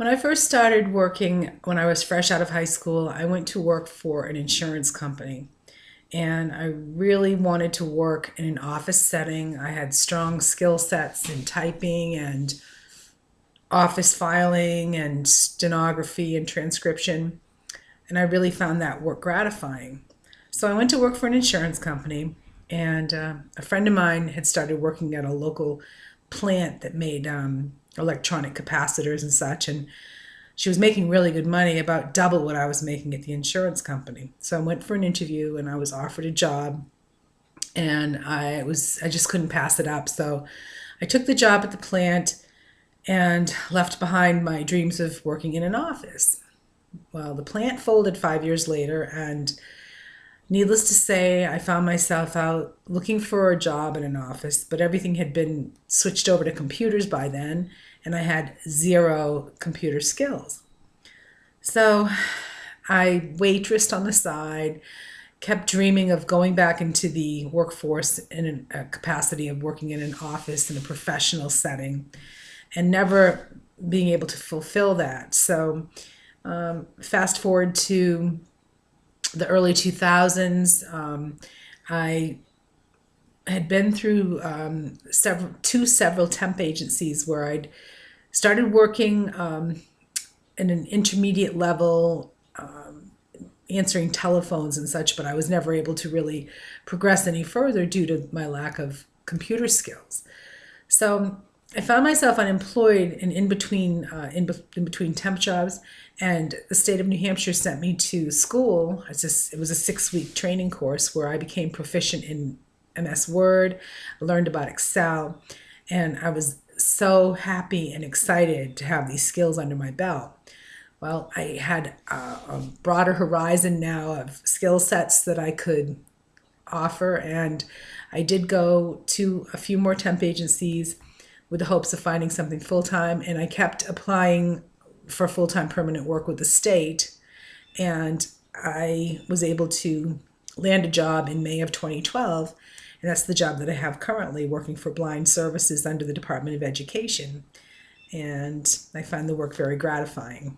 When I first started working, when I was fresh out of high school, I went to work for an insurance company. And I really wanted to work in an office setting. I had strong skill sets in typing and office filing and stenography and transcription. And I really found that work gratifying. So I went to work for an insurance company, and a friend of mine had started working at a local plant that made electronic capacitors and such. And she was making really good money, about double what I was making at the insurance company. So I went for an interview and I was offered a job, and I just couldn't pass it up. So I took the job at the plant and left behind my dreams of working in an office. Well, the plant folded 5 years later, and needless to say, I found myself out looking for a job in an office, but everything had been switched over to computers by then, and I had zero computer skills. So I waitressed on the side, kept dreaming of going back into the workforce in a capacity of working in an office in a professional setting, and never being able to fulfill that. So fast forward to the early 2000s. I had been through several temp agencies where I'd started working in an intermediate level, answering telephones and such, but I was never able to really progress any further due to my lack of computer skills. So I found myself unemployed and in between temp jobs, and the state of New Hampshire sent me to school. It was a 6-week training course where I became proficient in MS Word, learned about Excel, and I was so happy and excited to have these skills under my belt. Well, I had a broader horizon now of skill sets that I could offer, and I did go to a few more temp agencies with the hopes of finding something full-time, and I kept applying for full-time permanent work with the state, and I was able to land a job in May of 2012, and that's the job that I have currently, working for Blind Services under the Department of Education, and I find the work very gratifying.